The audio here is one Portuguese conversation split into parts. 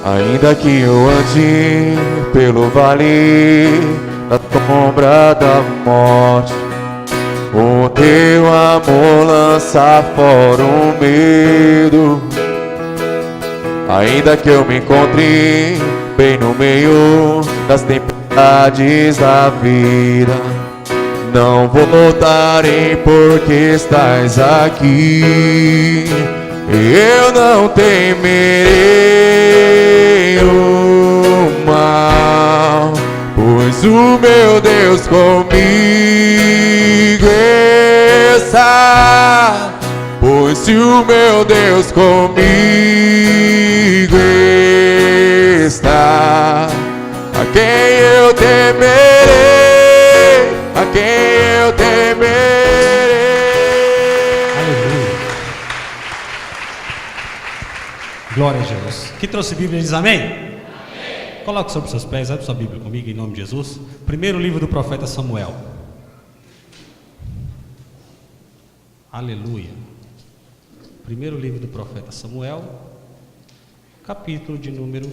Ainda que eu ande pelo vale da sombra da morte, o teu amor lança fora o medo. Ainda que eu me encontre bem no meio das tempestades da vida, não voltarei porque estás aqui. Eu não temerei o mal, pois o meu Deus comigo está. Pois se o meu Deus comigo está, a quem eu temerei, a quem eu temerei. Aleluia. Glória a Jesus. Quem trouxe Bíblia diz amém? Amém. Coloque sobre seus pés, abre sua Bíblia comigo em nome de Jesus. Primeiro livro do profeta Samuel. Aleluia. Primeiro livro do profeta Samuel, capítulo de número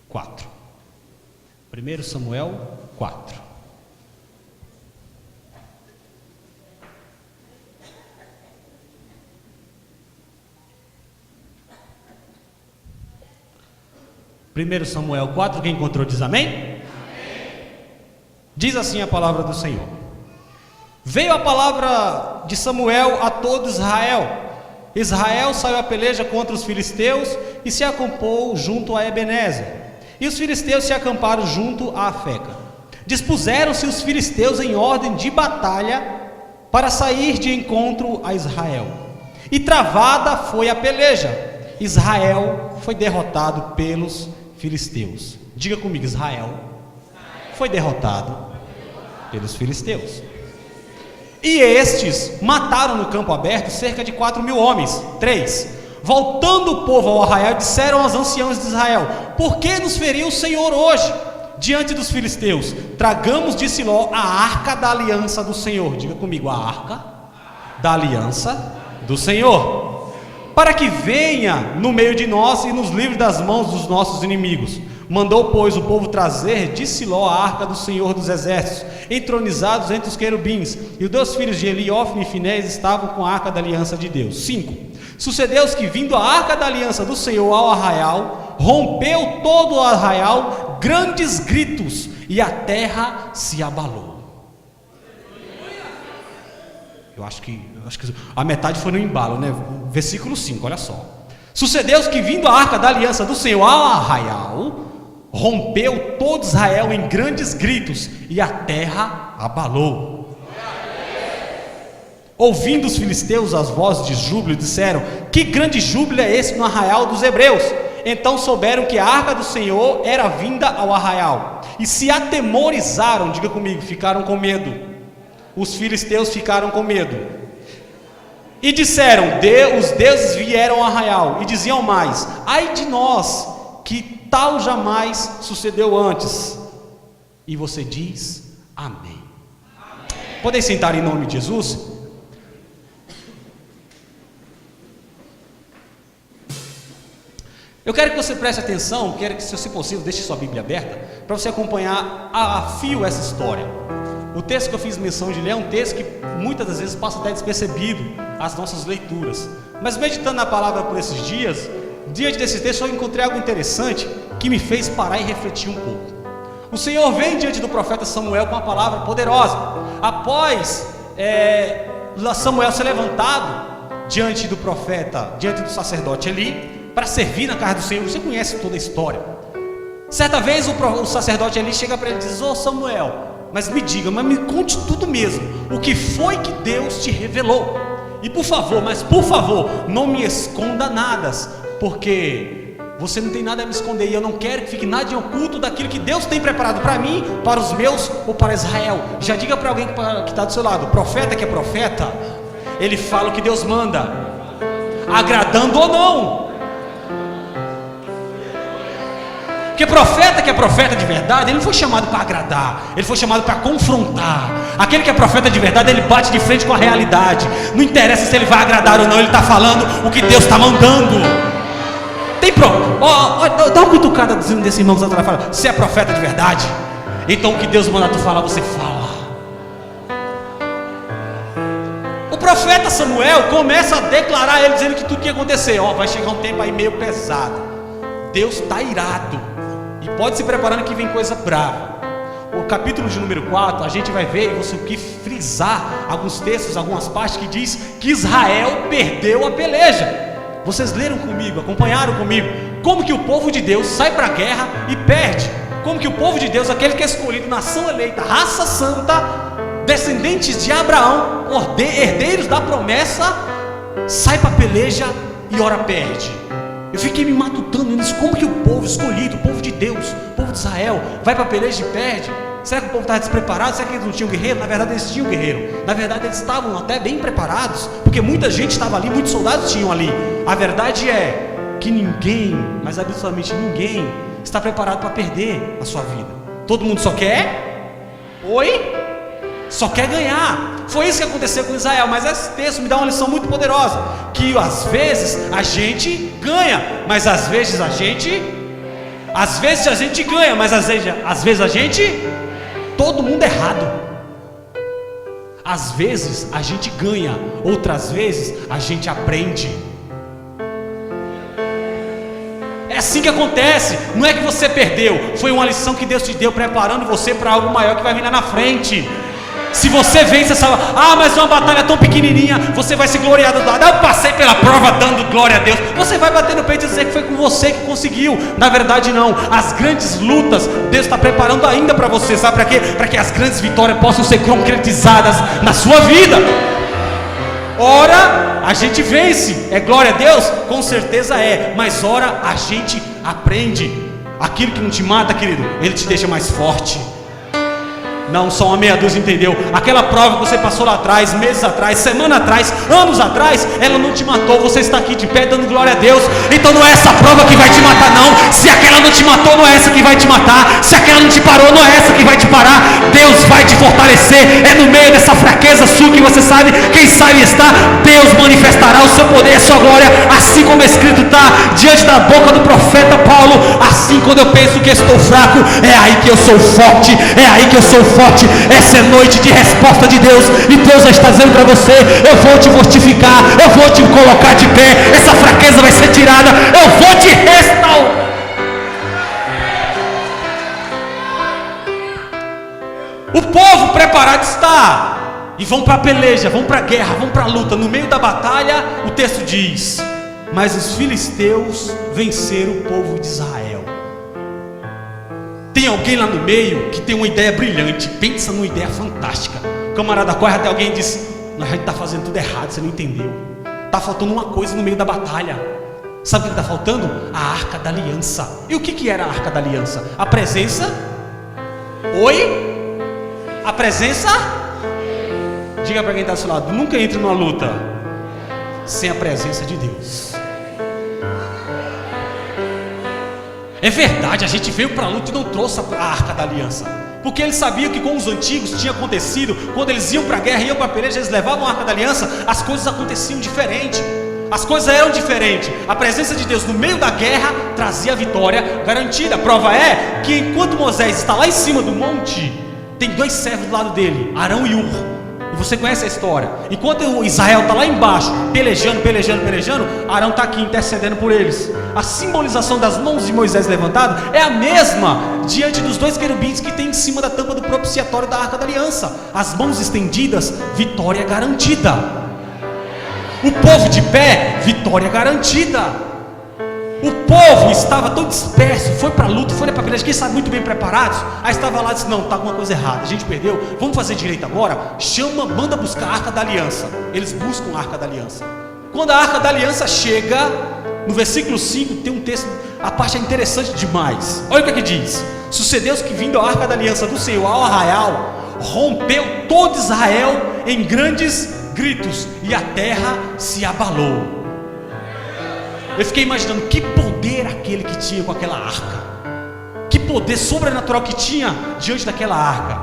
4. 1 Samuel 4. Primeiro Samuel 4, quem encontrou diz amém? Amém. Diz assim a palavra do Senhor. Veio a palavra de Samuel a todo Israel. Israel saiu à peleja contra os filisteus e se acampou junto a Ebenezer. E os filisteus se acamparam junto a Afeca. Dispuseram-se os filisteus em ordem de batalha para sair de encontro a Israel. E travada foi a peleja. Israel foi derrotado pelos filisteus. Diga comigo, Israel foi derrotado pelos filisteus. E estes mataram no campo aberto cerca de 4.000 homens. 3. Voltando o povo ao arraial, disseram aos anciãos de Israel: por que nos feriu o Senhor hoje diante dos filisteus? Tragamos de Siló a arca da aliança do Senhor. Diga comigo, a arca da aliança do Senhor, para que venha no meio de nós e nos livre das mãos dos nossos inimigos. Mandou, pois, o povo trazer de Siló a arca do Senhor dos exércitos, entronizados entre os querubins, e os 2 filhos de Eli, Ofni e Finés, estavam com a arca da aliança de Deus. 5. Sucedeu-se que, vindo a arca da aliança do Senhor ao arraial, rompeu todo o arraial grandes gritos, e a terra se abalou. Eu acho que a metade foi no embalo, né? Versículo 5, olha só. Sucedeu-se que, vindo a arca da aliança do Senhor ao arraial, rompeu todo Israel em grandes gritos, e a terra abalou. Ouvindo os filisteus as vozes de júbilo, disseram: que grande júbilo é esse no arraial dos hebreus? Então souberam que a arca do Senhor era vinda ao arraial, e se atemorizaram. Diga comigo, ficaram com medo. Os filisteus ficaram com medo. E disseram: os deuses vieram ao arraial. E diziam mais: ai de nós, que tal jamais sucedeu antes. E você diz amém. Amém. Podem sentar em nome de Jesus? Eu quero que você preste atenção, quero que, se possível, deixe sua Bíblia aberta, para você acompanhar a fio essa história. O texto que eu fiz menção de ler é um texto que muitas das vezes passa até despercebido as nossas leituras. Mas meditando na palavra por esses dias, diante desse texto eu encontrei algo interessante que me fez parar e refletir um pouco. O Senhor vem diante do profeta Samuel com uma palavra poderosa. Após Samuel ser levantado diante do profeta, diante do sacerdote Eli, para servir na casa do Senhor. Você conhece toda a história. Certa vez o sacerdote Eli chega para ele e diz: ô Samuel, mas me diga, mas me conte tudo mesmo, o que foi que Deus te revelou? E por favor, não me esconda nada, porque você não tem nada a me esconder, e eu não quero que fique nada de oculto daquilo que Deus tem preparado para mim, para os meus ou para Israel. Já diga para alguém que está do seu lado: o profeta que é profeta, ele fala o que Deus manda, agradando ou não. Porque profeta que é profeta de verdade, ele não foi chamado para agradar, ele foi chamado para confrontar. Aquele que é profeta de verdade, ele bate de frente com a realidade. Não interessa se ele vai agradar ou não, ele está falando o que Deus está mandando. Tem dá uma cutucada desse irmão que está atrás, fala: você é profeta de verdade? Então o que Deus manda tu falar, você fala. O profeta Samuel começa a declarar a ele, dizendo que tudo que ia acontecer. Vai chegar um tempo aí meio pesado. Deus está irado. E pode se preparando que vem coisa brava. O capítulo de número 4, a gente vai ver, e você que frisar alguns textos, algumas partes que diz que Israel perdeu a peleja. Vocês leram comigo, acompanharam comigo, como que o povo de Deus sai para a guerra e perde. Como que o povo de Deus, aquele que é escolhido, nação eleita, raça santa, descendentes de Abraão, herdeiros da promessa, sai para a peleja e ora perde. Eu fiquei me matutando nisso. Como que o povo escolhido, o povo de Deus, o povo de Israel, vai para a peleja e perde? Será que o povo estava despreparado? Será que eles não tinham guerreiro? Na verdade eles tinham guerreiro. Na verdade eles estavam até bem preparados, porque muita gente estava ali, muitos soldados tinham ali. A verdade é que ninguém, mas absolutamente ninguém, está preparado para perder a sua vida. Todo mundo só quer? Só quer ganhar. Foi isso que aconteceu com Israel. Mas esse texto me dá uma lição muito poderosa, que às vezes a gente ganha, mas às vezes a gente ganha, mas às vezes a gente, todo mundo errado. Às vezes a gente ganha, outras vezes a gente aprende. É assim que acontece. Não é que você perdeu, foi uma lição que Deus te deu, preparando você para algo maior que vai vir lá na frente. Se você vence essa, mas é uma batalha tão pequenininha, você vai se gloriar do lado. Eu passei pela prova dando glória a Deus. Você vai bater no peito e dizer que foi com você que conseguiu. Na verdade não, as grandes lutas Deus está preparando ainda para você. Sabe para quê? Para que as grandes vitórias possam ser concretizadas na sua vida. Ora a gente vence, é glória a Deus? Com certeza é, mas ora a gente aprende. Aquilo que não te mata, querido, ele te deixa mais forte. Não, só uma meia dúzia entendeu. Aquela prova que você passou lá atrás, meses atrás, semana atrás, anos atrás, ela não te matou. Você está aqui de pé dando glória a Deus. Então não é essa prova que vai te matar não. Se aquela não te matou, não é essa que vai te matar. Se aquela não te parou, não é essa que vai te parar. Deus vai te fortalecer. É no meio dessa fraqueza sua que você sabe, quem sabe está, Deus manifestará o seu poder e a sua glória. Assim como escrito está diante da boca do profeta Paulo. Assim quando eu penso que estou fraco, é aí que eu sou forte. É aí que eu sou forte. Essa é noite de resposta de Deus, e Deus já está dizendo para você: eu vou te fortificar, eu vou te colocar de pé, essa fraqueza vai ser tirada, eu vou te restaurar. O povo preparado está, e vão para a peleja, vão para a guerra, vão para a luta. No meio da batalha, o texto diz: mas os filisteus venceram o povo de Israel. Tem alguém lá no meio que tem uma ideia brilhante, pensa numa ideia fantástica. O camarada corre até alguém e diz: a gente está fazendo tudo errado, você não entendeu. Está faltando uma coisa no meio da batalha. Sabe o que está faltando? A Arca da Aliança. E o que era a Arca da Aliança? A presença. A presença. Diga para quem está do seu lado: nunca entre numa luta sem a presença de Deus. É verdade, a gente veio para a luta e não trouxe a Arca da Aliança, porque eles sabiam que com os antigos tinha acontecido. Quando eles iam para a guerra, iam para a peleja, eles levavam a Arca da Aliança, as coisas aconteciam diferente. As coisas eram diferentes. A presença de Deus no meio da guerra trazia a vitória garantida. A prova é que enquanto Moisés está lá em cima do monte, tem dois servos do lado dele, Arão e Ur. E você conhece a história. Enquanto Israel está lá embaixo, pelejando, Arão está aqui intercedendo por eles. A simbolização das mãos de Moisés levantadas é a mesma diante dos dois querubins que tem em cima da tampa do propiciatório da Arca da Aliança. As mãos estendidas, vitória garantida. O povo de pé, vitória garantida. O povo estava tão disperso, foi para a luta, foi para a peleja, quem sabe muito bem preparados. Aí estava lá e disse: não, está alguma coisa errada, a gente perdeu, vamos fazer direito agora. Manda buscar a Arca da Aliança. Eles buscam a Arca da Aliança. Quando a Arca da Aliança chega, no versículo 5 tem um texto, a parte é interessante demais. Olha o que diz: sucedeu-se que, vindo a Arca da Aliança do Senhor ao arraial, rompeu todo Israel em grandes gritos, e a terra se abalou. Eu fiquei imaginando que poder aquele que tinha com aquela arca, que poder sobrenatural que tinha diante daquela arca.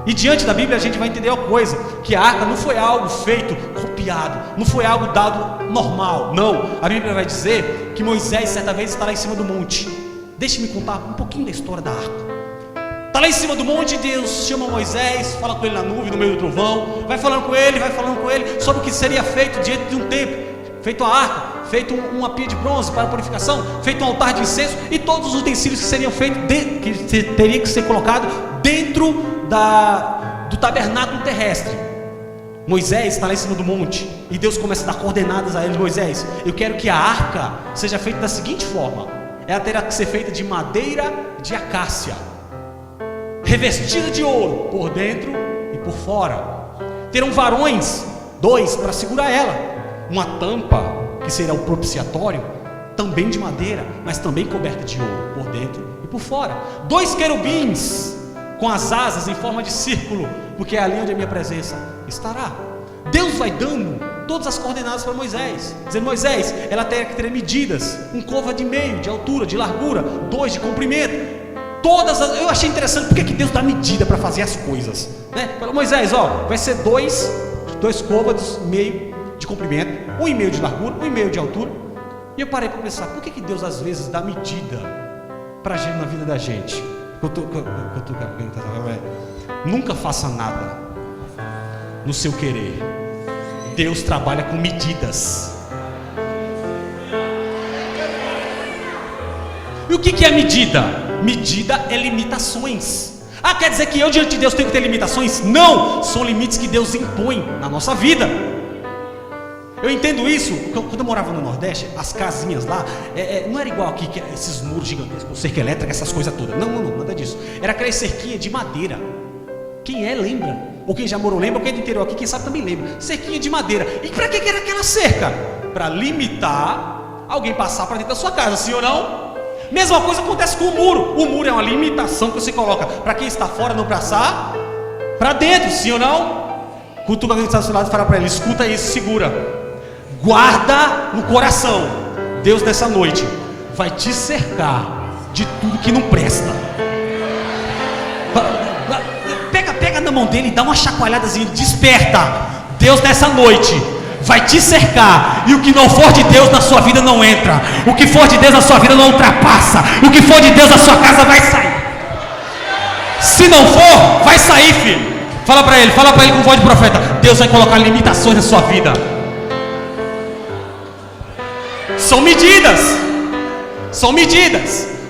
E diante da Bíblia a gente vai entender uma coisa, que a arca não foi algo feito, copiado, não foi algo dado normal, não. A Bíblia vai dizer que Moisés certa vez está lá em cima do monte. Deixe-me contar um pouquinho da história da arca. Está lá em cima do monte, Deus chama Moisés, fala com ele na nuvem, no meio do trovão, vai falando com ele sobre o que seria feito diante de um templo, feito a arca, feito uma pia de bronze para a purificação, feito um altar de incenso e todos os utensílios que seriam feitos, que teria que ser colocado dentro do tabernáculo terrestre. Moisés está lá em cima do monte e Deus começa a dar coordenadas a ele. Moisés, eu quero que a arca seja feita da seguinte forma: ela terá que ser feita de madeira de acácia, revestida de ouro por dentro e por fora. Terão varões, 2, para segurar ela, uma tampa que será o propiciatório, também de madeira, mas também coberta de ouro por dentro e por fora. 2 querubins com as asas em forma de círculo, porque é ali onde a minha presença estará. Deus vai dando todas as coordenadas para Moisés, dizendo: Moisés, ela terá que ter medidas, um côvado de meio de altura, de largura, 2 de comprimento. Eu achei interessante porque que Deus dá medida para fazer as coisas, né? Falou: Moisés, vai ser 2 côvados, meio de comprimento, 1,5 de largura, 1,5 de altura. E eu parei para pensar, por que Deus às vezes dá medida para agir na vida da gente? Nunca faça nada no seu querer. Deus trabalha com medidas. E o que é medida? Medida é limitações. Quer dizer que eu diante de Deus tenho que ter limitações? Não, são limites que Deus impõe na nossa vida. Eu entendo isso, quando eu morava no Nordeste, as casinhas lá, não era igual aqui, que esses muros gigantescos, com cerca elétrica, essas coisas todas. Não, nada disso. Era aquela cerquinha de madeira. Quem lembra? Ou quem já morou lembra, ou quem é do interior aqui, quem sabe também lembra. Cerquinha de madeira. E para que era aquela cerca? Para limitar alguém passar para dentro da sua casa, sim ou não? Mesma coisa acontece com o muro. O muro é uma limitação que você coloca para quem está fora não passar para dentro, sim ou não? Cutuca quem está do seu lado e fala para ele: escuta isso, segura. Guarda no coração, Deus nessa noite vai te cercar de tudo que não presta. Pega na mão dele e dá uma chacoalhadazinha, desperta. Deus nessa noite vai te cercar, e o que não for de Deus na sua vida não entra, o que for de Deus na sua vida não ultrapassa, o que for de Deus na sua casa vai sair. Se não for, vai sair, filho. Fala para ele com voz de profeta: Deus vai colocar limitações na sua vida. São medidas.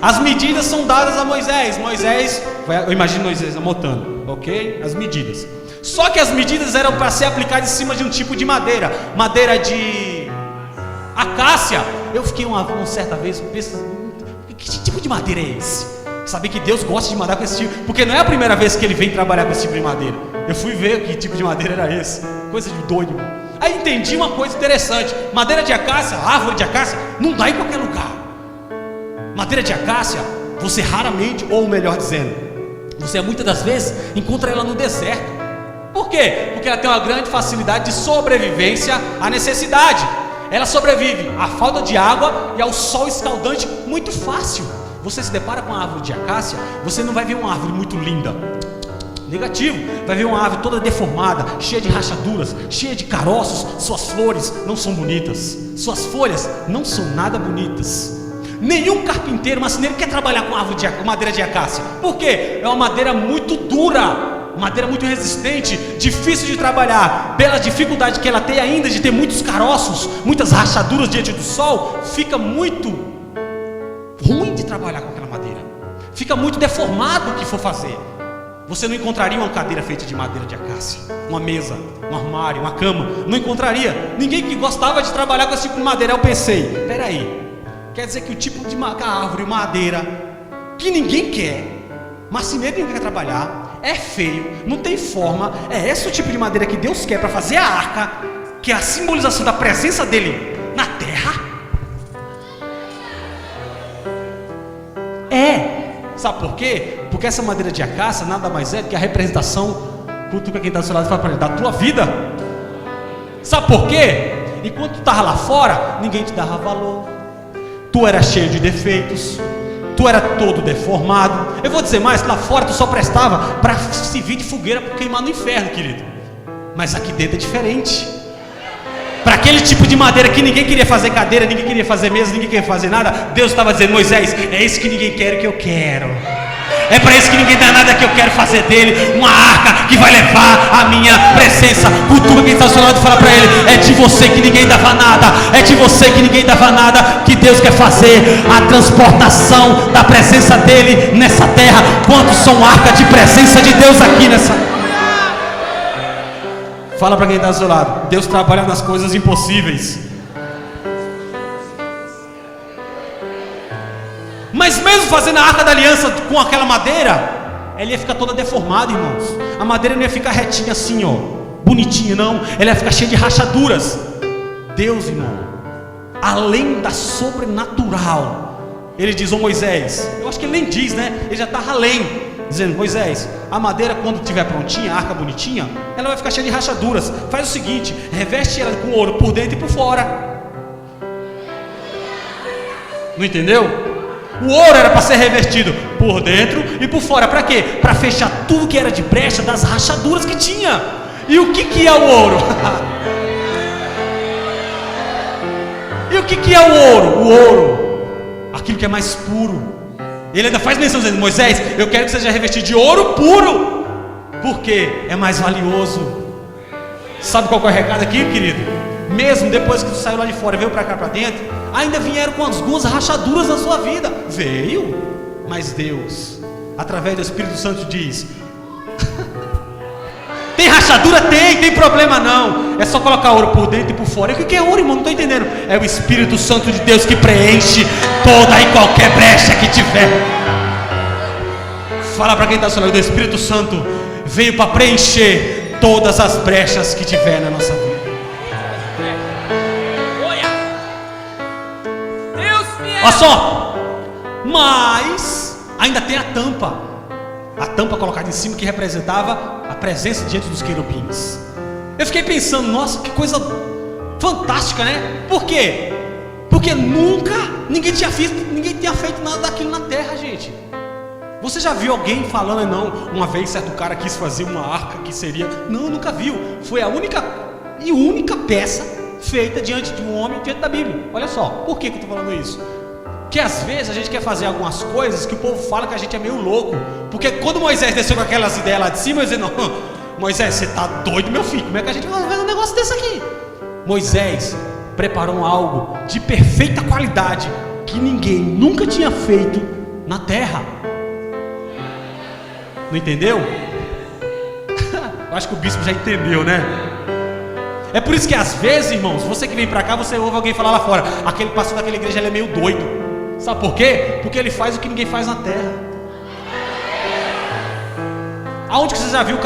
As medidas são dadas a Moisés. Eu imagino Moisés anotando, ok? As medidas. Só que as medidas eram para ser aplicadas em cima de um tipo de madeira de acácia. Eu fiquei uma certa vez pensando: que tipo de madeira é esse? Saber que Deus gosta de madeira com esse tipo, porque não é a primeira vez que ele vem trabalhar com esse tipo de madeira. Eu fui ver que tipo de madeira era esse. Coisa de doido. Aí entendi uma coisa interessante: madeira de acácia, árvore de acácia, não dá em qualquer lugar. Madeira de acácia, você raramente, ou melhor dizendo, você muitas das vezes encontra ela no deserto. Por quê? Porque ela tem uma grande facilidade de sobrevivência à necessidade. Ela sobrevive à falta de água e ao sol escaldante muito fácil. Você se depara com uma árvore de acácia, você não vai ver uma árvore muito linda. Negativo, vai ver uma árvore toda deformada, cheia de rachaduras, cheia de caroços. Suas flores não são bonitas, suas folhas não são nada bonitas. Nenhum carpinteiro, marceneiro quer trabalhar com madeira de acácia. Por quê? É uma madeira muito dura, madeira muito resistente, difícil de trabalhar. Pela dificuldade que ela tem ainda de ter muitos caroços, muitas rachaduras diante do sol, fica muito ruim de trabalhar com aquela madeira. Fica muito deformado o que for fazer. Você não encontraria uma cadeira feita de madeira de acácia, uma mesa, um armário, uma cama. Não encontraria. Ninguém que gostava de trabalhar com esse tipo de madeira. Eu pensei: peraí, quer dizer que o tipo de árvore, madeira que ninguém quer, marceneiro ninguém quer trabalhar, é feio, não tem forma, é esse o tipo de madeira que Deus quer para fazer a arca, que é a simbolização da presença dele na terra? Sabe por quê? Porque essa madeira de acácia nada mais é do que a representação, cutuca quem está do seu lado e fala para ele, da tua vida. Sabe por quê? Enquanto tu estava lá fora, ninguém te dava valor. Tu era cheio de defeitos, tu era todo deformado. Eu vou dizer mais, lá fora tu só prestava para servir de fogueira para queimar no inferno, querido. Mas aqui dentro é diferente. Para aquele tipo de madeira que ninguém queria fazer cadeira, ninguém queria fazer mesa, ninguém queria fazer nada, Deus estava dizendo: Moisés, é isso que ninguém quer, que eu quero. É para isso que ninguém dá nada, que eu quero fazer dele uma arca que vai levar a minha presença. Cultura quem está ao seu lado e fala para ele: é de você que ninguém dava nada, é de você que ninguém dava nada, que Deus quer fazer a transportação da presença dele nessa terra. Quantos são arca de presença de Deus aqui nessa? Fala para quem está ao seu lado: Deus trabalha nas coisas impossíveis. Mas mesmo fazendo a arca da aliança com aquela madeira, ela ia ficar toda deformada, irmãos. A madeira não ia ficar retinha assim, ó, bonitinha, não. Ela ia ficar cheia de rachaduras. Deus, irmão, além da sobrenatural, ele diz: ô Moisés, eu acho que ele nem diz, né? Ele já estava além, dizendo: Moisés, a madeira quando estiver prontinha, a arca bonitinha, ela vai ficar cheia de rachaduras. Faz o seguinte, reveste ela com ouro por dentro e por fora. Não entendeu? O ouro era para ser revestido por dentro e por fora. Para quê? Para fechar tudo que era de brecha das rachaduras que tinha. E o que é o ouro? E o que é o ouro? O ouro, aquilo que é mais puro. Ele ainda faz menção dizendo: Moisés, eu quero que seja revestido de ouro puro, porque é mais valioso. Sabe qual é o recado aqui, querido? Mesmo depois que tu saiu lá de fora e veio para cá para dentro, ainda vieram com algumas rachaduras na sua vida. Veio, mas Deus, através do Espírito Santo, diz: tem rachadura? Tem problema não. É só colocar ouro por dentro e por fora. E o que é ouro, irmão? Não estou entendendo. É o Espírito Santo de Deus que preenche toda e qualquer brecha que tiver. Fala para quem está falando: o Espírito Santo veio para preencher todas as brechas que tiver na nossa vida. Olha só, mas ainda tem a tampa colocada em cima, que representava a presença diante dos querubins. Eu fiquei pensando: nossa, que coisa fantástica, né? Por quê? Porque nunca ninguém tinha feito nada daquilo na terra, gente. Você já viu alguém falando: não, uma vez certo cara quis fazer uma arca que seria... Não, nunca viu. Foi a única peça feita diante de um homem, diante da Bíblia. Olha só, por que eu estou falando isso? Que às vezes a gente quer fazer algumas coisas que o povo fala que a gente é meio louco. Porque quando Moisés desceu com aquelas ideias lá de cima, eu disse: não, Moisés, você está doido, meu filho? Como é que a gente vai fazer um negócio desse aqui? Moisés preparou algo de perfeita qualidade que ninguém nunca tinha feito na terra. Não entendeu? Eu acho que o bispo já entendeu, né? É por isso que às vezes, irmãos, você que vem pra cá, você ouve alguém falar lá fora: aquele pastor daquela igreja, ele é meio doido. Sabe por quê? Porque ele faz o que ninguém faz na terra. Aonde que você já viu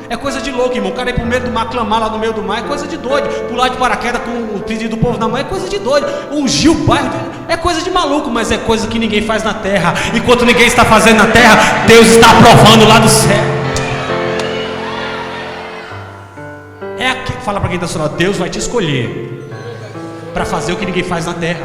É coisa de louco, irmão. O cara ir pro meio do mar, clamar lá no meio do mar, é coisa de doido. Pular de paraquedas com o pedido do povo na mão, é coisa de doido. Ungir o bairro, é coisa de maluco. Mas é coisa que ninguém faz na terra. Enquanto ninguém está fazendo na terra, Deus está aprovando lá do céu. Fala para quem está falando: Deus vai te escolher para fazer o que ninguém faz na terra.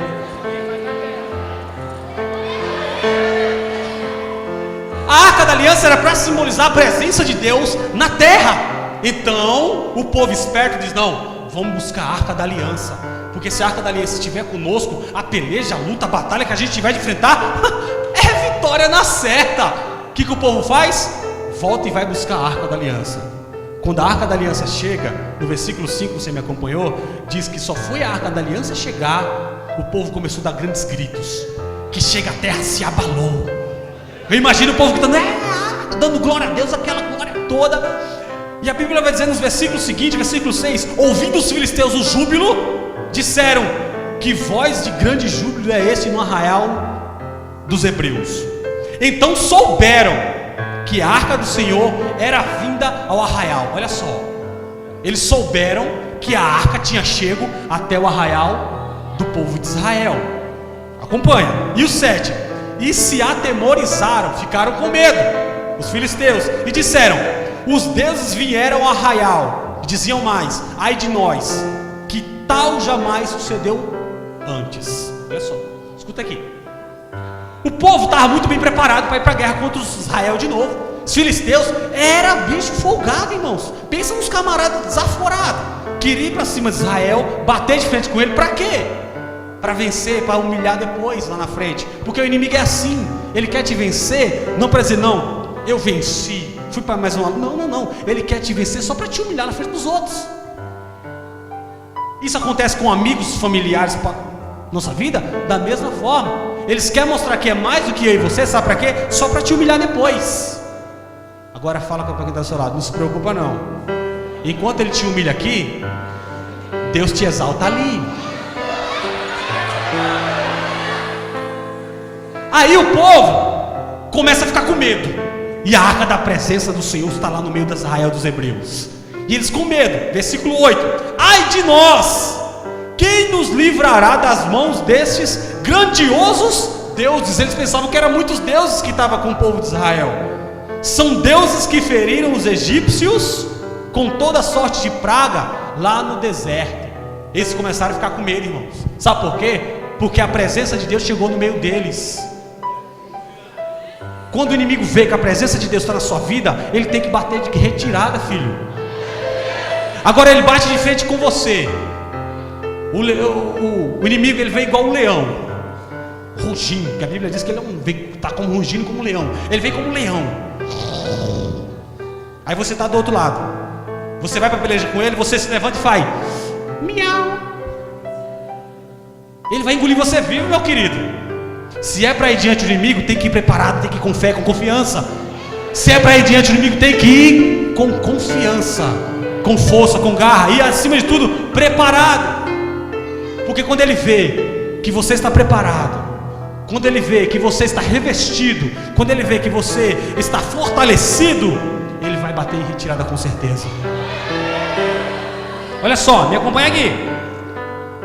A arca da aliança era para simbolizar a presença de Deus na terra. Então o povo esperto diz: não, vamos buscar a arca da aliança, porque se a arca da aliança estiver conosco, a peleja, a luta, a batalha que a gente tiver de enfrentar é vitória na certa. O que o povo faz? Volta e vai buscar a arca da aliança. Quando a arca da aliança chega, no versículo 5, você me acompanhou, diz que só foi a arca da aliança chegar, o povo começou a dar grandes gritos, que chega a terra se abalou. Eu imagino o povo gritando, dando glória a Deus, aquela glória toda. E a Bíblia vai dizer nos versículos seguintes, versículo 6, ouvindo os filisteus o júbilo, disseram: que voz de grande júbilo é esse no arraial dos hebreus? Então souberam que a arca do Senhor era vinda ao arraial. Olha só, eles souberam que a arca tinha chego até o arraial do povo de Israel. Acompanha. E o 7, e se atemorizaram, ficaram com medo, os filisteus, e disseram: os deuses vieram ao arraial. E diziam mais: ai de nós, que tal jamais sucedeu antes. Olha só, escuta aqui. O povo estava muito bem preparado para ir para a guerra contra Israel de novo. Os filisteus era bicho folgado, irmãos. Pensa nos camaradas desaforados. Queria ir para cima de Israel, bater de frente com ele, para quê? Para vencer, para humilhar depois lá na frente. Porque o inimigo é assim, ele quer te vencer, não para dizer, não, eu venci, fui para mais uma. Não, ele quer te vencer só para te humilhar na frente dos outros. Isso acontece com amigos, familiares, nossa vida, da mesma forma. Eles querem mostrar que é mais do que eu e você, sabe para quê? Só para te humilhar depois. Agora fala para quem está do seu lado, não se preocupa não. Enquanto ele te humilha aqui, Deus te exalta ali. Aí o povo começa a ficar com medo. E a arca da presença do Senhor está lá no meio de Israel dos hebreus. E eles com medo, versículo 8: ai de nós, quem nos livrará das mãos destes grandiosos deuses? Eles pensavam que eram muitos deuses que estavam com o povo de Israel. São deuses que feriram os egípcios com toda sorte de praga lá no deserto. Eles começaram a ficar com medo, irmãos. Sabe por quê? Porque a presença de Deus chegou no meio deles. Quando o inimigo vê que a presença de Deus está na sua vida, ele tem que bater de retirada, filho. Agora ele bate de frente com você. O inimigo, ele vem igual um leão, rugindo, que a Bíblia diz que ele está como rugindo como um leão. Ele vem como um leão. Aí você está do outro lado. Você vai para a peleja com ele, você se levanta e faz miau. Ele vai engolir você vivo, meu querido. Se é para ir diante do inimigo, tem que ir preparado, tem que ir com fé, com confiança. Se é para ir diante do inimigo, tem que ir com confiança, com força, com garra, e acima de tudo, preparado. Porque quando ele vê que você está preparado, quando ele vê que você está revestido, quando ele vê que você está fortalecido, ele vai bater em retirada com certeza. Olha só, me acompanha aqui.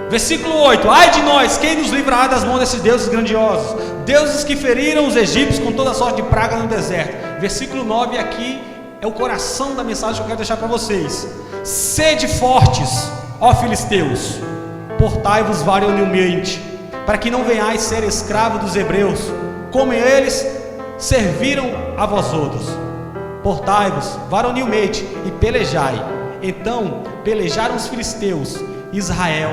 Versículo 8: ai de nós, quem nos livrará das mãos desses deuses grandiosos, deuses que feriram os egípcios com toda sorte de praga no deserto. Versículo 9 aqui é o coração da mensagem que eu quero deixar para vocês. Sede fortes, ó filisteus, portai-vos varonilmente, para que não venhais ser escravo dos hebreus, como eles serviram a vós outros. Portai-vos varonilmente e pelejai. Então pelejaram os filisteus. Israel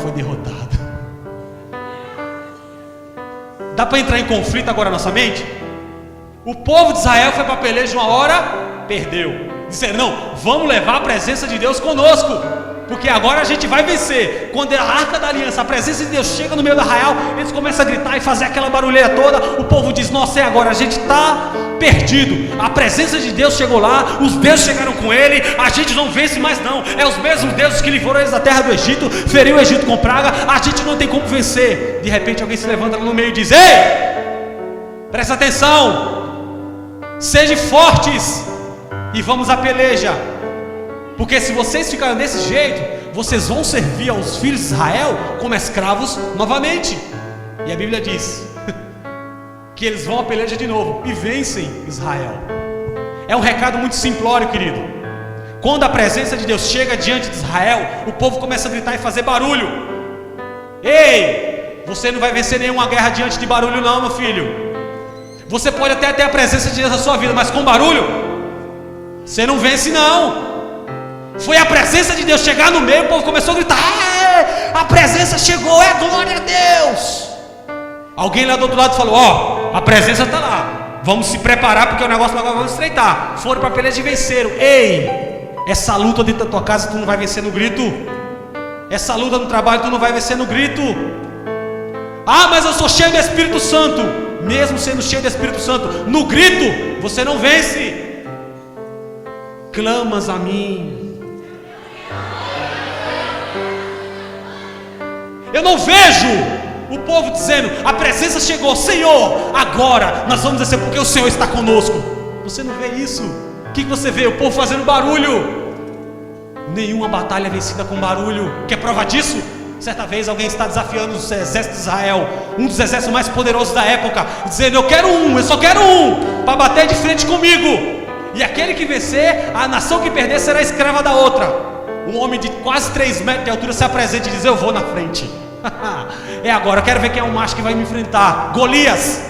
foi derrotado. Dá para entrar em conflito agora na nossa mente? O povo de Israel foi para a peleja uma hora, perdeu. Disseram, não, vamos levar a presença de Deus conosco, porque agora a gente vai vencer. Quando a arca da aliança, a presença de Deus chega no meio do arraial, eles começam a gritar e fazer aquela barulheira toda. O povo diz, nossa, é agora, a gente está perdido. A presença de Deus chegou lá, os deuses chegaram com ele, a gente não vence mais não. É os mesmos deuses que livrou eles da terra do Egito, feriu o Egito com praga, a gente não tem como vencer. De repente alguém se levanta lá no meio e diz, ei, presta atenção, sejam fortes e vamos à peleja. Porque se vocês ficarem desse jeito, vocês vão servir aos filhos de Israel como escravos novamente. E a Bíblia diz que eles vão à peleja de novo e vencem Israel. É um recado muito simplório, querido. Quando a presença de Deus chega diante de Israel, o povo começa a gritar e fazer barulho. Ei, você não vai vencer nenhuma guerra diante de barulho não, meu filho. Você pode até ter a presença de Deus na sua vida, mas com barulho você não vence não. Foi a presença de Deus chegar no meio, o povo começou a gritar, a presença chegou, é glória a Deus. Alguém lá do outro lado falou, ó, a presença está lá, vamos se preparar porque o negócio agora vai estreitar. Foram para a peleja e venceram. Ei, essa luta dentro da tua casa tu não vai vencer no grito. Essa luta no trabalho tu não vai vencer no grito. Ah, mas eu sou cheio do Espírito Santo. Mesmo sendo cheio do Espírito Santo, no grito você não vence. Clamas a mim. Eu não vejo o povo dizendo, a presença chegou, Senhor, agora nós vamos descer porque o Senhor está conosco. Você não vê isso. O que você vê? O povo fazendo barulho. Nenhuma batalha é vencida com barulho. Quer prova disso? Certa vez alguém está desafiando os exércitos de Israel, um dos exércitos mais poderosos da época, dizendo, eu só quero um para bater de frente comigo. E aquele que vencer, a nação que perder será escrava da outra. Um homem de quase 3 metros de altura se apresenta e diz, eu vou na frente. É agora, eu quero ver quem é o macho que vai me enfrentar. Golias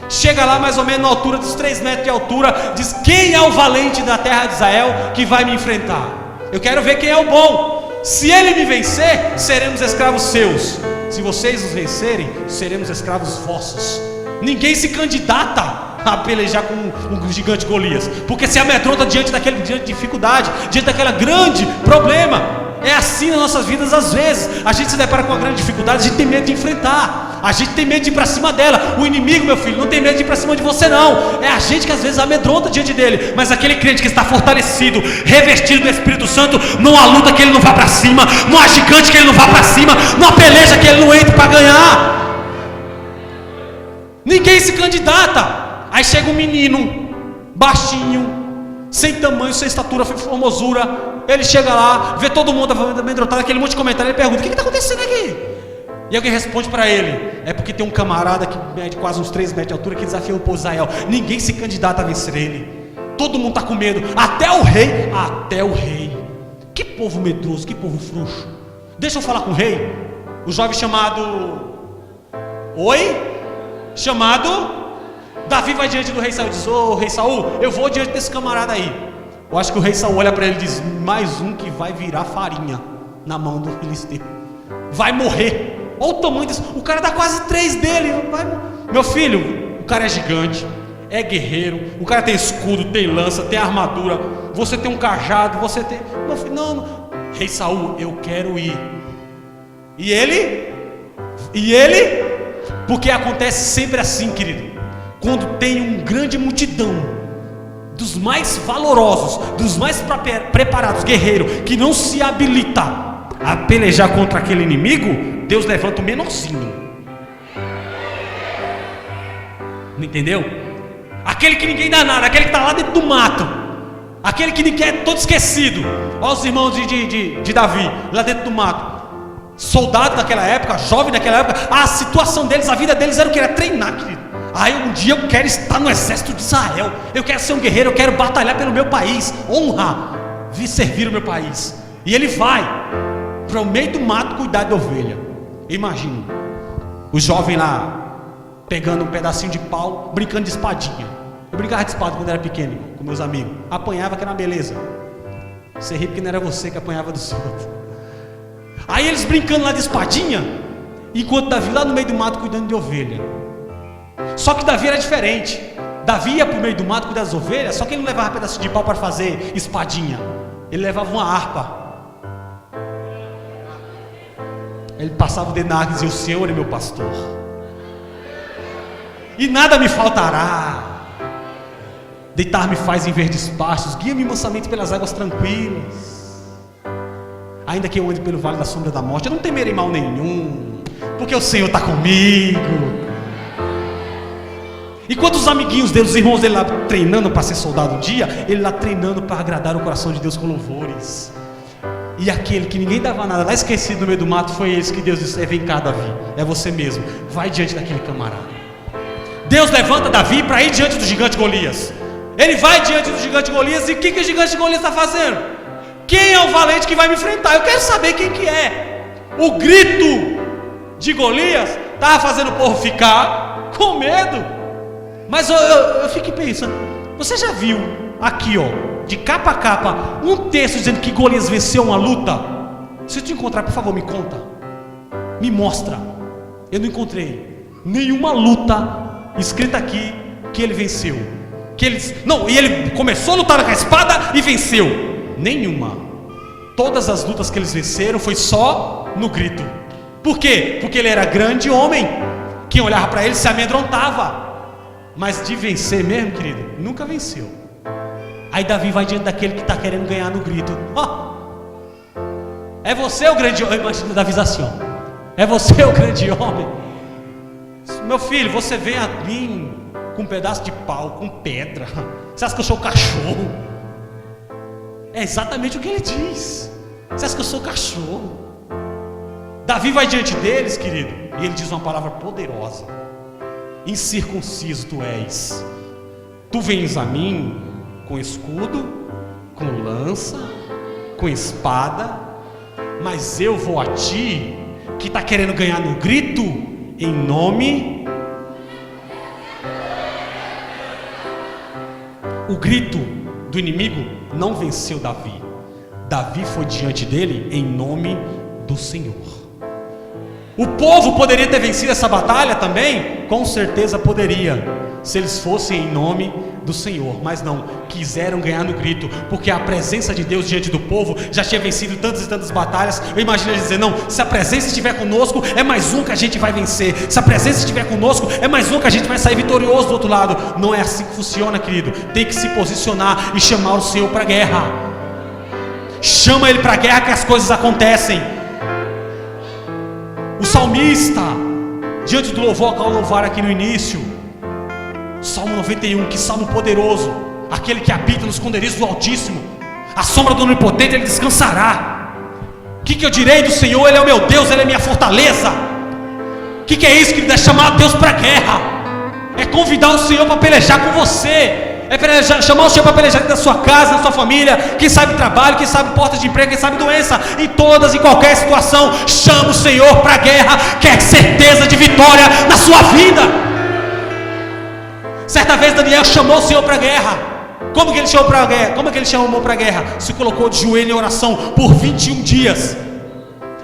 chega lá mais ou menos na altura dos 3 metros de altura, diz: quem é o valente da terra de Israel que vai me enfrentar? Eu quero ver quem é o bom. Se ele me vencer, seremos escravos seus. Se vocês os vencerem, seremos escravos vossos. Ninguém se candidata a pelejar com um gigante Golias, porque se amedronta diante daquela dificuldade, diante daquela grande problema. É assim nas nossas vidas às vezes. A gente se depara com uma grande dificuldade, a gente tem medo de enfrentar, a gente tem medo de ir para cima dela. O inimigo, meu filho, não tem medo de ir para cima de você não. É a gente que às vezes amedronta diante dele. Mas aquele crente que está fortalecido, revestido do Espírito Santo, não há luta que ele não vá para cima, não há gigante que ele não vá para cima, não há peleja que ele não entre para ganhar. Ninguém se candidata. Aí chega um menino baixinho, sem tamanho, sem estatura, sem formosura. Ele chega lá, vê todo mundo amedrontado, aquele monte de comentário. Ele pergunta: o que está acontecendo aqui? E alguém responde para ele: é porque tem um camarada que mede quase uns 3 metros de altura, que desafia o povo de Israel. Ninguém se candidata a vencer ele. Todo mundo está com medo, até o rei. Até o rei. Que povo medroso, que povo frouxo. Deixa eu falar com o rei. O jovem chamado chamado Davi vai diante do rei Saul e diz: ô rei Saul, eu vou diante desse camarada aí. Eu acho que o rei Saul olha para ele e diz: mais um que vai virar farinha na mão do filisteu, vai morrer. Olha o tamanho desse. O cara dá quase 3 dele. Meu filho, o cara é gigante, é guerreiro, o cara tem escudo, tem lança, tem armadura. Você tem um cajado, você tem. Meu filho, não. Rei Saul, eu quero ir. E ele, porque acontece sempre assim, querido. Quando tem uma grande multidão dos mais valorosos, dos mais preparados, guerreiros, que não se habilita a pelejar contra aquele inimigo, Deus levanta o menorzinho. Não entendeu? Aquele que ninguém dá nada, aquele que está lá dentro do mato, aquele que ninguém é todo esquecido. Olha os irmãos de Davi, lá dentro do mato. Soldado daquela época, jovem daquela época, a situação deles, a vida deles era o que? Era treinar, querido. Aí um dia eu quero estar no exército de Israel, eu quero ser um guerreiro, eu quero batalhar pelo meu país, honrar, vir servir o meu país. E ele vai para o meio do mato cuidar de ovelha. Imagina o jovem lá pegando um pedacinho de pau, brincando de espadinha. Eu brincava de espada quando era pequeno com meus amigos, apanhava que era uma beleza. Você ri porque não era você que apanhava dos outros. Aí eles brincando lá de espadinha, enquanto Davi lá no meio do mato cuidando de ovelha. Só que Davi era diferente. Davi ia para o meio do mato cuidar das ovelhas, só que ele não levava pedaço de pau para fazer espadinha. Ele levava uma harpa. Ele passava o dedo na harpa e dizia: o Senhor é meu pastor, e nada me faltará. Deitar-me faz em verdes pastos, guia-me mansamente pelas águas tranquilas. Ainda que eu ande pelo vale da sombra da morte, eu não temerei mal nenhum, porque o Senhor está comigo. Enquanto os amiguinhos dele, os irmãos dele lá treinando para ser soldado um dia, ele lá treinando para agradar o coração de Deus com louvores. E aquele que ninguém dava nada, lá esquecido no meio do mato, foi esse que Deus disse: vem cá, Davi, é você mesmo, vai diante daquele camarada. Deus levanta Davi para ir diante do gigante Golias. Ele vai diante do gigante Golias, e o que o gigante Golias está fazendo? Quem é o valente que vai me enfrentar? Eu quero saber quem que é. O grito de Golias estava fazendo o povo ficar com medo. Mas eu fiquei pensando, você já viu aqui, ó, de capa a capa, um texto dizendo que Golias venceu uma luta? Se eu te encontrar, por favor, me conta, me mostra. Eu não encontrei nenhuma luta escrita aqui que ele venceu. E ele começou a lutar com a espada e venceu. Nenhuma. Todas as lutas que eles venceram foi só no grito. Por quê? Porque ele era grande homem. Quem olhava para ele se amedrontava. Mas de vencer mesmo, querido, nunca venceu. Aí Davi vai diante daquele que está querendo ganhar no grito. É você o grande homem. Imagina Davi assim, ó. É você o grande homem. Meu filho, você vem a mim com um pedaço de pau, com pedra. Você acha que eu sou cachorro? É exatamente o que ele diz. Você acha que eu sou cachorro? Davi vai diante deles, querido, e ele diz uma palavra poderosa: incircunciso tu és. Tu vens a mim com escudo, com lança, com espada, mas eu vou a ti que está querendo ganhar no grito, em nome. O grito do inimigo não venceu Davi. Davi foi diante dele em nome do Senhor. O povo poderia ter vencido essa batalha também? Com certeza poderia, se eles fossem em nome do Senhor, mas não, quiseram ganhar no grito, porque a presença de Deus diante do povo já tinha vencido tantas e tantas batalhas. Eu imagino eles dizer: não, se a presença estiver conosco, é mais um que a gente vai vencer. Se a presença estiver conosco, é mais um que a gente vai sair vitorioso do outro lado. Não é assim que funciona, querido. Tem que se posicionar e chamar o Senhor para a guerra. Chama Ele para a guerra, que as coisas acontecem. O salmista, diante do louvor ao louvar aqui no início, Salmo 91, que salmo poderoso. Aquele que habita nos esconderijos do Altíssimo, a sombra do Onipotente ele descansará. O que eu direi do Senhor? Ele é o meu Deus, Ele é minha fortaleza. O que é isso, querido? É chamar Deus para a guerra, é convidar o Senhor para pelejar com você, é chamar o Senhor para pelejar dentro da sua casa, da sua família. Quem sabe trabalho, quem sabe portas de emprego, quem sabe doença. Em todas e qualquer situação, chama o Senhor para a guerra, quer certeza de vitória na sua vida. Certa vez Daniel chamou o Senhor para a guerra. Como que ele chamou para a guerra? Como é que ele chamou para a guerra? Se colocou de joelho em oração por 21 dias.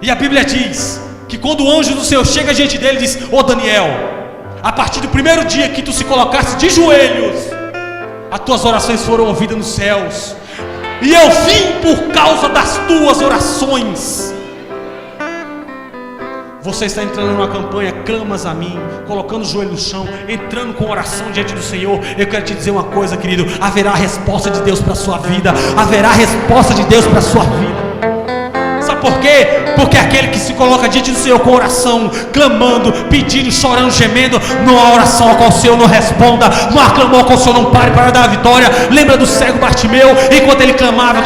E a Bíblia diz que quando o anjo do Senhor chega diante dele, diz: ô Daniel, a partir do primeiro dia que tu se colocasse de joelhos, as tuas orações foram ouvidas nos céus, e eu vim por causa das tuas orações. Você está entrando numa campanha, clamas a mim, colocando o joelho no chão, entrando com oração diante do Senhor. Eu quero te dizer uma coisa, querido: haverá resposta de Deus para a sua vida. Haverá resposta de Deus para a sua vida. Sabe por quê? Porque aquele que se coloca diante do Senhor com oração, clamando, pedindo, chorando, gemendo, não há oração a qual o Senhor não responda, não há clamor a qual o Senhor não pare para dar a vitória. Lembra do cego Bartimeu? Enquanto ele clamava,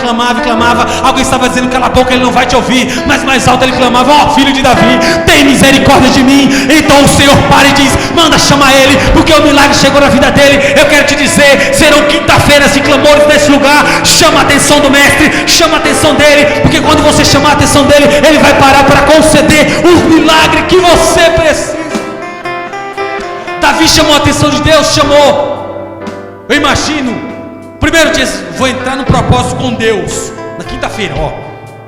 alguém estava dizendo: cala a boca, ele não vai te ouvir. Mas mais alto ele clamava: ó filho de Davi, tem misericórdia de mim. Então o Senhor para e diz: manda chamar ele, porque o milagre chegou na vida dele. Eu quero te dizer, serão quinta-feiras de clamores nesse lugar. Chama a atenção do mestre, chama a atenção dele, porque quando você chamar a atenção dele, ele vai parar para conceder o milagre que você precisa. Davi chamou a atenção de Deus, chamou. Eu imagino, primeiro dia, vou entrar no propósito com Deus. Na quinta-feira, ó,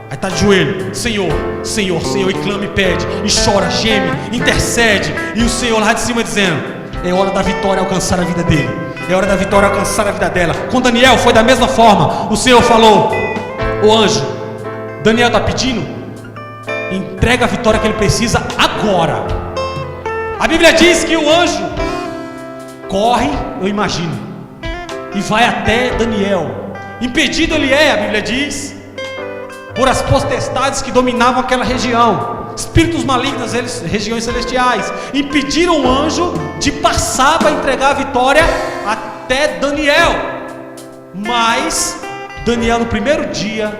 aí está de joelho: Senhor, Senhor, Senhor, e clama e pede, e chora, geme, intercede. E o Senhor lá de cima dizendo: é hora da vitória alcançar a vida dele, é hora da vitória alcançar a vida dela. Com Daniel foi da mesma forma. O Senhor falou: o anjo, Daniel está pedindo, entrega a vitória que ele precisa agora. A Bíblia diz que o anjo corre, eu imagino, e vai até Daniel. Impedido ele é, a Bíblia diz, por as potestades que dominavam aquela região, espíritos malignos, eles, regiões celestiais, impediram o anjo de passar para entregar a vitória até Daniel. Mas Daniel, no primeiro dia,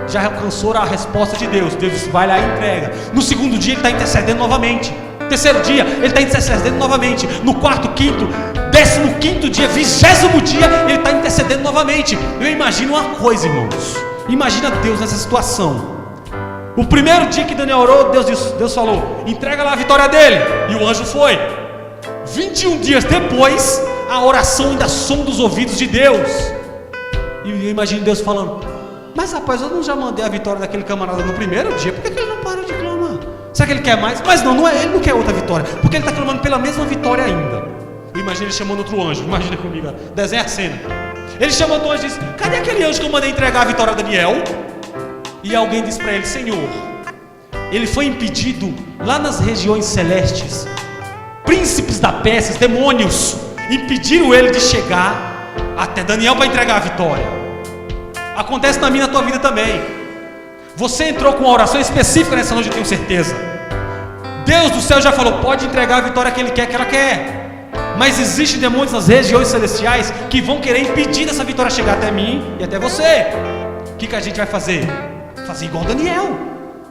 já alcançou a resposta de Deus. Deus vai lá e entrega. No segundo dia ele está intercedendo novamente. Terceiro dia ele está intercedendo novamente. No quarto, quinto, 15º dia, 20º dia, ele está intercedendo novamente. Eu imagino uma coisa, irmãos. Imagina Deus nessa situação. O primeiro dia que Daniel orou, Deus falou: entrega lá a vitória dele. E o anjo foi. 21 dias depois, a oração ainda som dos ouvidos de Deus. E eu imagino Deus falando: mas rapaz, eu não já mandei a vitória daquele camarada no primeiro dia, por que ele não para de clamar? Será que ele quer mais? Mas não é, ele não quer outra vitória, porque ele está clamando pela mesma vitória ainda. Eu imagino ele chamando outro anjo, imagina comigo, desenha a cena. Ele chamou outro anjo e disse: cadê aquele anjo que eu mandei entregar a vitória a Daniel? E alguém disse para ele: Senhor, ele foi impedido lá nas regiões celestes. Príncipes da Pérsia, demônios, impediram ele de chegar até Daniel para entregar a vitória. Acontece na minha, na tua vida também. Você entrou com uma oração específica nessa noite, eu tenho certeza. Deus do céu já falou: pode entregar a vitória que Ele quer, que ela quer. Mas existem demônios nas regiões celestiais que vão querer impedir essa vitória chegar até mim e até você. O que a gente vai fazer? Fazer igual Daniel,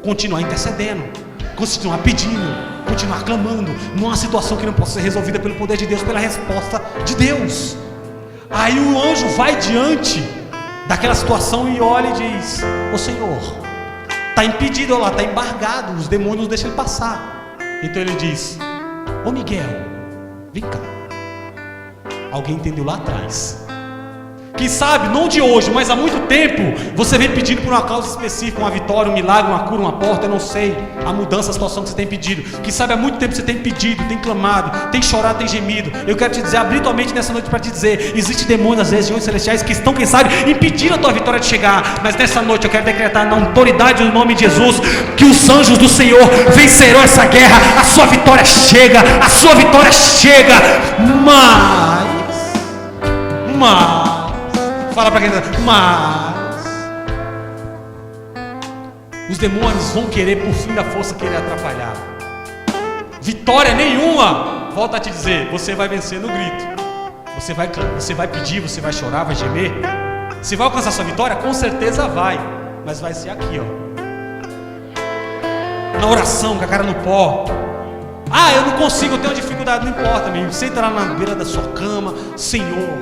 continuar intercedendo, continuar pedindo, continuar clamando, numa situação que não possa ser resolvida pelo poder de Deus, pela resposta de Deus. Aí o anjo vai diante daquela situação e olha e diz: ô Senhor, Está impedido, olha lá, está embargado, os demônios não deixam ele passar. Então ele diz: ô Miguel, vem cá. Alguém entendeu lá atrás. Quem sabe, não de hoje, mas há muito tempo, você vem pedindo por uma causa específica, uma vitória, um milagre, uma cura, uma porta, eu não sei, a mudança, a situação que você tem pedido. Quem sabe há muito tempo você tem pedido, tem clamado, tem chorado, tem gemido. Eu quero te dizer, abrir tua mente nessa noite para te dizer, existem demônios nas regiões celestiais que estão, quem sabe, impedindo a tua vitória de chegar. Mas nessa noite eu quero decretar na autoridade do nome de Jesus, que os anjos do Senhor vencerão essa guerra. A sua vitória chega, a sua vitória chega. Mas fala para quem está, mas os demônios vão querer, por fim da força, querer atrapalhar. Vitória nenhuma. Volto a te dizer, você vai vencer no grito. Você vai pedir, você vai chorar, vai gemer. Você vai alcançar sua vitória? Com certeza vai. Mas vai ser aqui, ó, na oração, com a cara no pó. Ah, eu não consigo, eu tenho dificuldade. Não importa, menino. Senta lá na beira da sua cama. Senhor,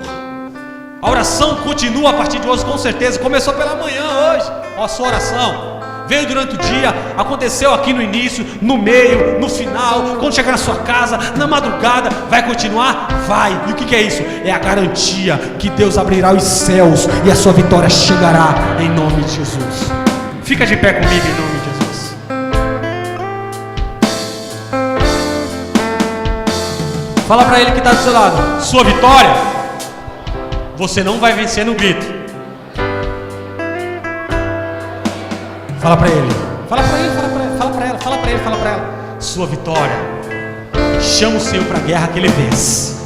a oração continua a partir de hoje, com certeza. Começou pela manhã hoje, a sua oração veio durante o dia, aconteceu aqui no início, no meio, no final, quando chegar na sua casa, na madrugada. Vai continuar? Vai. E o que é isso? É a garantia que Deus abrirá os céus e a sua vitória chegará, em nome de Jesus. Fica de pé comigo, em nome de Jesus. Fala para ele que está do seu lado: sua vitória, você não vai vencer no grito. Fala para ele. Fala para ele, fala para ela, fala para ela, fala para ele, fala para ela. Sua vitória, chama o Senhor para a guerra que ele vence.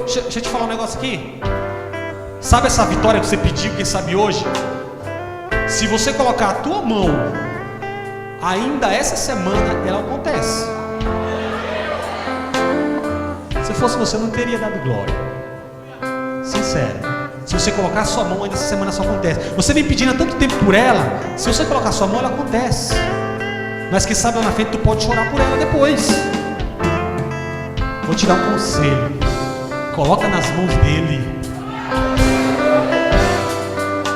Deixa eu te falar um negócio aqui. Sabe essa vitória que você pediu, quem sabe hoje? Se você colocar a tua mão, ainda essa semana ela acontece. Se fosse você, não teria dado glória. Sincero. Se você colocar a sua mão, ainda essa semana só acontece. Você vem pedindo há tanto tempo por ela. Se você colocar a sua mão, ela acontece. Mas quem sabe lá na frente tu pode chorar por ela depois. Vou te dar um conselho. Coloca nas mãos dele.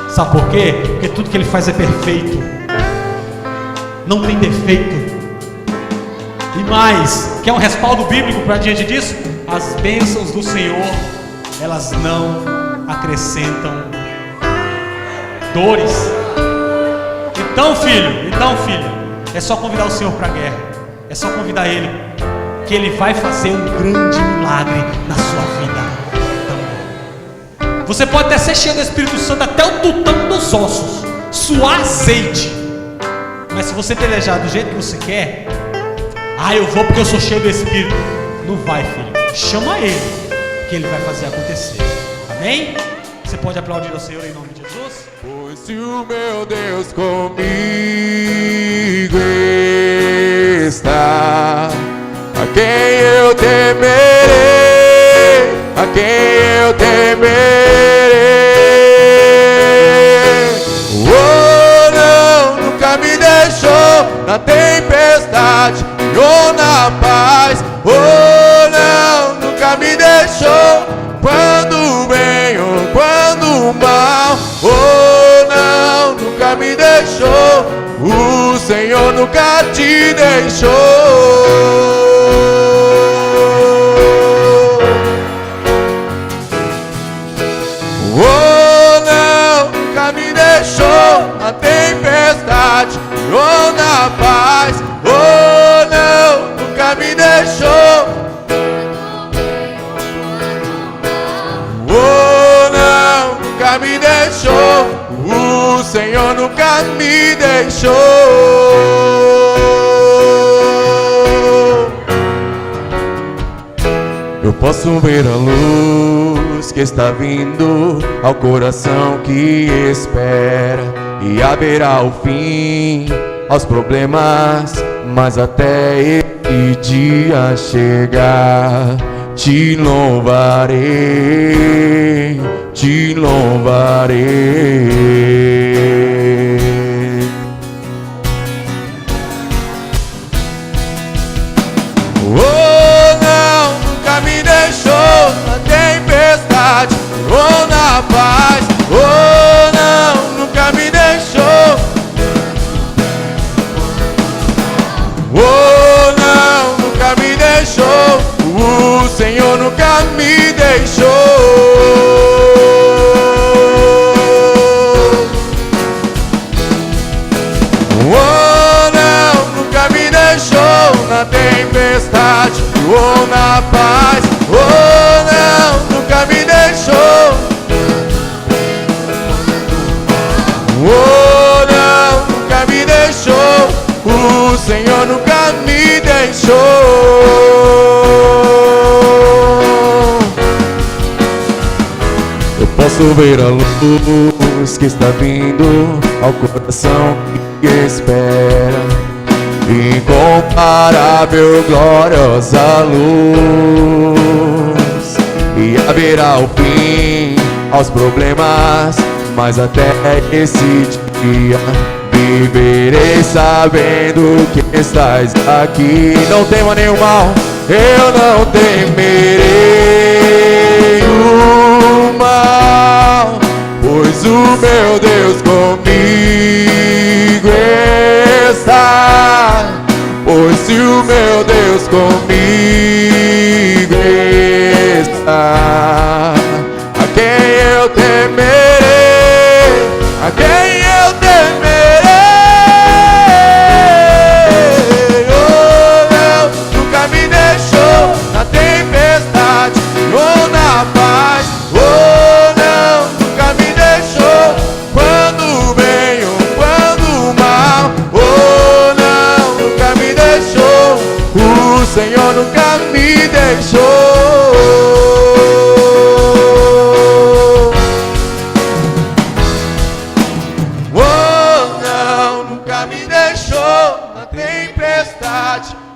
Sabe por quê? Porque tudo que ele faz é perfeito. Não tem defeito. E mais, quer um respaldo bíblico para diante disso? As bênçãos do Senhor, elas não acrescentam dores. Então filho, é só convidar o Senhor para a guerra. É só convidar Ele, que Ele vai fazer um grande milagre na sua vida também. Você pode até ser cheio do Espírito Santo até o tutano dos ossos, suar azeite, mas se você pelejar do jeito que você quer, eu vou porque eu sou cheio do Espírito. Não vai, filho. Chama Ele, que Ele vai fazer acontecer. Amém? Você pode aplaudir ao Senhor em nome de Jesus? Pois se o meu Deus comigo está, a quem eu temerei? A quem eu temerei? Oh, não, nunca me deixou na tempestade ou na paz. Oh, não, nunca me deixou quando bem ou quando mal. Oh, não, nunca me deixou. O Senhor nunca te deixou. Oh, não, nunca me deixou na tempestade ou na paz. Oh, não, nunca me deixou. Oh, não, nunca me deixou. O Senhor nunca me deixou. Eu posso ver a luz que está vindo ao coração que espera, e haverá o fim aos problemas, mas até esse dia chegar, te louvarei, te louvarei. Oh, não, nunca me deixou na tempestade ou na paz. Oh, não. deixou, o Senhor nunca me deixou. Oh não, nunca me deixou na tempestade ou na paz. Oh não, nunca me deixou. Oh não, nunca me deixou, o Senhor nunca me deixou. Eu posso ver a luz que está vindo ao coração que espera, incomparável, gloriosa luz, e haverá o fim aos problemas, mas até esse dia viverei sabendo que estás aqui. Não tema nenhum mal, eu não temerei o mal, pois o meu Deus comigo está. Pois se o meu Deus comigo está, a quem eu temerei? A quem eu temerei? Oh não, nunca me deixou na tempestade ou na paz. Oh não, nunca me deixou quando bem ou quando mal. Oh não, nunca me deixou, o Senhor nunca me deixou.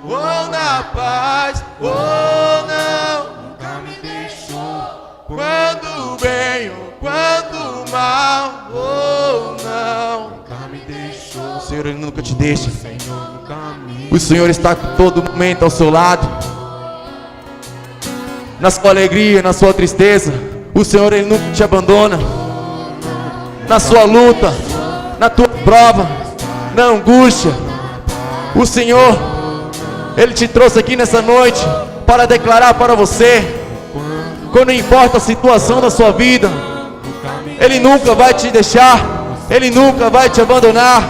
Ou na paz, oh não, nunca me deixou, quando bem ou quando mal, oh não, nunca me deixou. O Senhor, Ele nunca te deixa. O Senhor está todo momento ao seu lado, na sua alegria, na sua tristeza. O Senhor, Ele nunca te abandona, na sua luta, na tua prova, na angústia. O Senhor, Ele te trouxe aqui nessa noite para declarar para você, quando não importa a situação da sua vida, Ele nunca vai te deixar, Ele nunca vai te abandonar.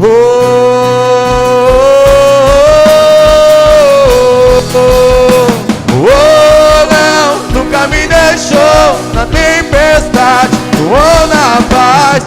Oh, oh, oh, oh, não, nunca me deixou na tempestade ou na paz.